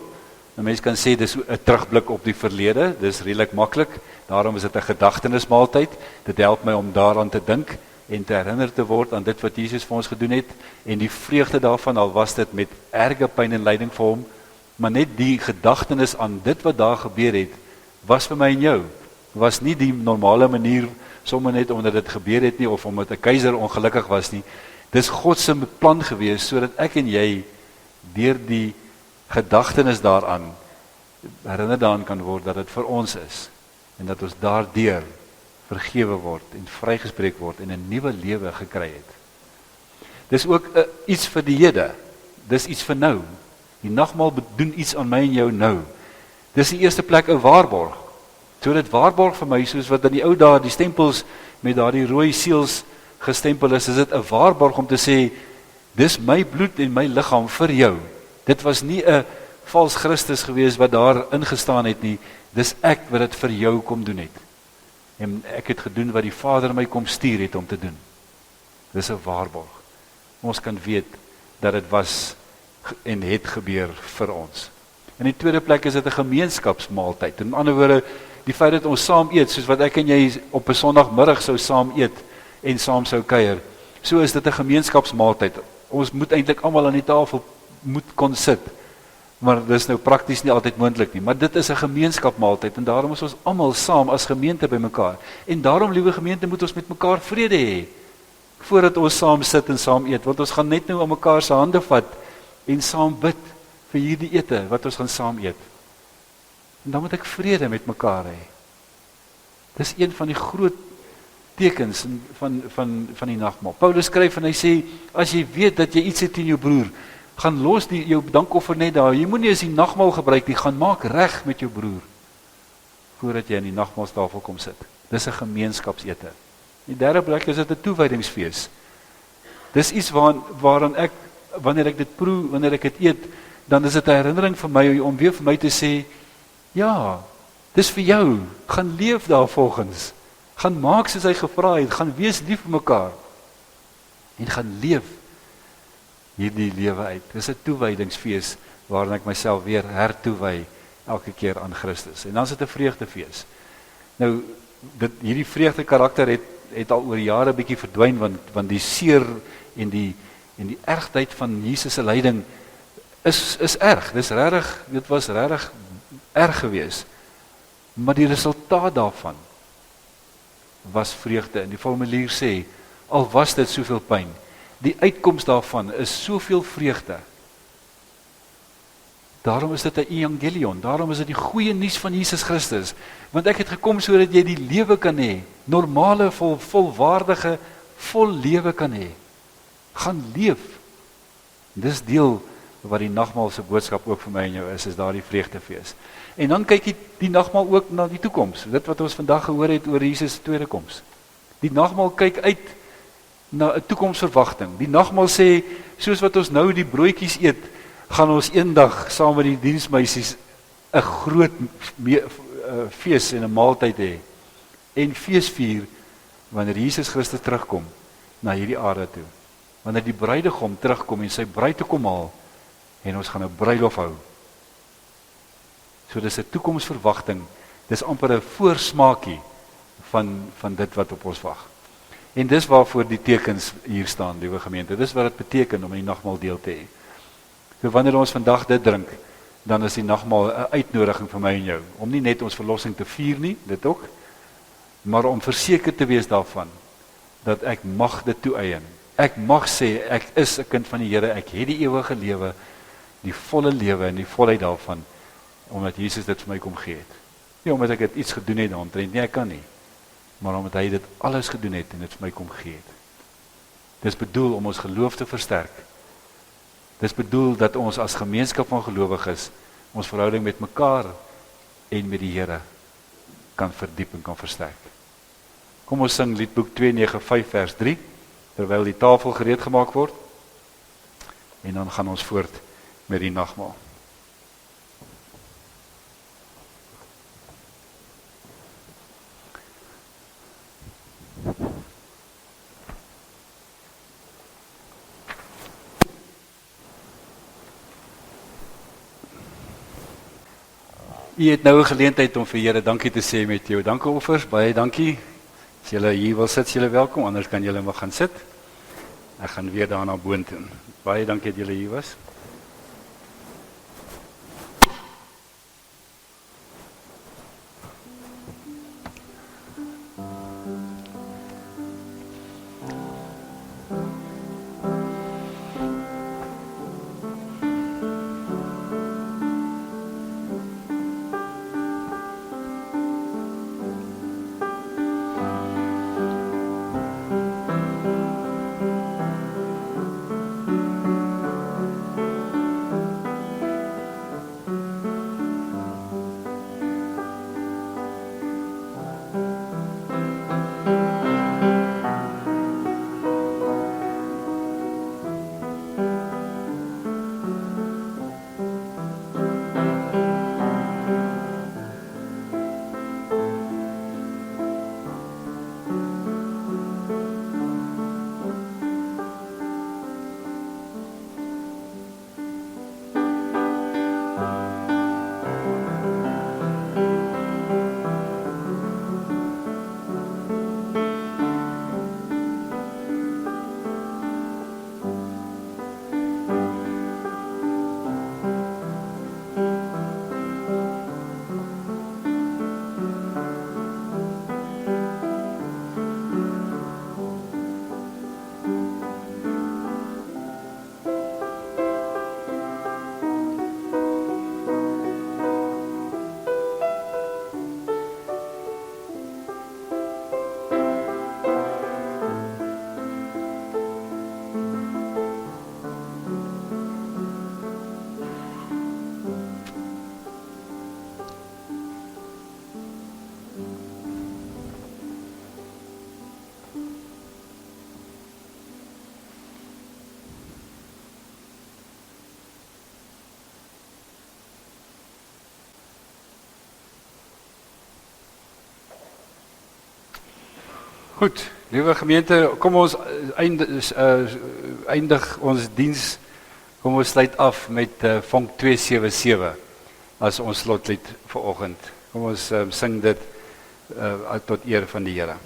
'n Mens kan sê dis 'n terugblik op die verlede, dis redelik maklik. Daarom is dit 'n gedagtenismaaltyd. Dit help my om daaraan te dink en te herinner te word aan dit wat Jesus vir ons gedoen het, en die vreugde daarvan, al was dit met erge pyn en lyding vir hom, maar net die gedagtenis aan dit wat daar gebeur het, was vir my en jou. Was nie die normale manier, sommer net omdat dit gebeur het nie, of omdat 'n keiser ongelukkig was nie. Dis God se plan gewees, sodat ek en jy deur die gedagtenis daaraan herinner daaraan kan word dat dit vir ons is, en dat ons daardeur vergewe word en vrygespreek word en 'n nuwe lewe gekry het. Dis ook iets vir die hede. Dis iets vir nou. Die nagmaal doen iets aan my en jou nou. Dis in die eerste plek 'n waarborg. So dit waarborg vir my, soos wat in die ou dae die stempels met daardie rooi seels gestempel is dit 'n waarborg om te sê, dis my bloed en my liggaam vir jou. Dit was nie 'n vals Christus gewees wat daar ingestaan het nie, dis ek wat dit vir jou kom doen het. En ek het gedoen wat die Vader my kom stuur het om te doen. Dis 'n waarborg. Ons kan weet dat dit was en het gebeur vir ons. In die tweede plek is dit 'n gemeenskapsmaaltyd. In ander woorde, die feit dat ons saam eet, soos wat ek en jy op 'n Sondagmiddag sou saam eet en saam sou kuier, so is dit 'n gemeenskapsmaaltyd. Ons moet eintlik almal aan die tafel moet kon sit, maar dis nou prakties nie altyd moontlik nie, maar dit is 'n gemeenskapsmaaltyd, en daarom is ons almal saam as gemeente by mekaar, en daarom, liewe gemeente, moet ons met mekaar vrede hê, voordat ons saam sit en saam eet, want ons gaan net nou aan mekaar se hande vat, en saam bid, vir hierdie ete, wat ons gaan saam eet, en dan moet ek vrede met mekaar hê. Dis een van die groot tekens van die nagmaal. Paulus skryf en hy sê, as jy weet dat jy iets het teen jou broer, Gaan los jou dankoffer net daar. Jy moenie eens die nagmaal gebruik nie, gaan maak reg met jou broer voordat jy aan die nagmaalstafel kom sit. Dis 'n gemeenskapsete. Die derde plek is dit 'n toewydingsfees. Dis iets waaraan ek, wanneer ek dit proe, wanneer ek dit eet, dan is dit 'n herinnering vir my om weer vir my te sê, ja, dis vir jou, gaan leef daarvolgens, gaan maak soos hy gevra het, gaan wees lief vir mekaar, en gaan leef hierdie lewe uit. Dis 'n toewydingsfees, waarin ek myself weer hertoewy, elke keer aan Christus. En dan is dit 'n vreugdefees. Nou, hierdie vreugde karakter het al oor jare bietjie verdwyn, want die seer en die ergheid van Jesus se lyding is erg. Dit was regtig erg geweest. Maar die resultaat daarvan was vreugde. En die formulier sê, al was dit soveel pyn, die uitkoms daarvan is soveel vreugde. Daarom is dit 'n evangelion, daarom is dit die goeie nuus van Jesus Christus, want ek het gekom sodat jy die lewe kan hê, normale, volwaardige, vol lewe kan hê. Gaan leef. Dis deel wat die nagmaal se boodskap ook vir my en jou is daardie vreugdefees. En dan kyk die nagmaal ook na die toekoms, dit wat ons vandag gehoor het oor Jesus se tweede koms. Die nagmaal kyk uit na 'n toekomsverwagting. Die nagmaal sê, soos wat ons nou die broodjies eet, gaan ons eendag saam met die diensmeisies 'n groot fees en 'n maaltyd hê. En fees vier wanneer Jesus Christus terugkom na hierdie aarde toe. Wanneer die bruidegom terugkom en sy bruid toe kom haal en ons gaan 'n bruilof hou. So dis 'n toekomsverwagting. Dis amper 'n voorsmaakie van dit wat op ons wag. En dis waarvoor die tekens hier staan, liewe gemeente. Dis wat dit beteken om in die nagmaal deel te hê. So wanneer ons vandag dit drink, dan is die nagmaal 'n uitnodiging vir my en jou, om nie net ons verlossing te vier nie, dit ook, maar om verseker te wees daarvan, dat ek mag dit toeëien. Ek mag sê, ek is 'n kind van die Here, ek het die ewige lewe, die volle lewe en die volheid daarvan, omdat Jesus dit vir my kom gee het. Nie omdat ek het iets gedoen het daaromtrent, nie, ek kan nie, maar omdat hy dit alles gedoen het en dit vir my kom gee het. Dis bedoel om ons geloof te versterk. Dis bedoel dat ons as gemeenskap van gelowiges ons verhouding met mekaar en met die Here kan verdiep en kan versterk. Kom ons sing liedboek 295 vers 3, terwyl die tafel gereed gemaak word, en dan gaan ons voort met die nagmaal. U het nou 'n geleentheid om vir Here dankie te sê met jou dankoffers. Baie dankie. As julle hier wil sit, julle welkom, anders kan julle maar gaan sit. Ek gaan weer daarna boontoe. Baie dankie dat julle hier was. Goed, liewe gemeente, kom ons eindig ons diens, kom ons sluit af met Vonk 277 as ons slotlied vir oggend. Kom ons sing dit tot eer van die Here.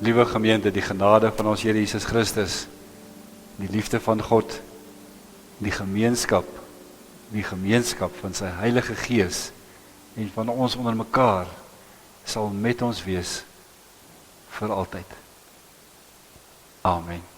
Liewe gemeente, die genade van ons Here Jesus Christus, die liefde van God, die gemeenskap van sy Heilige Gees en van ons onder mekaar sal met ons wees vir altyd. Amen.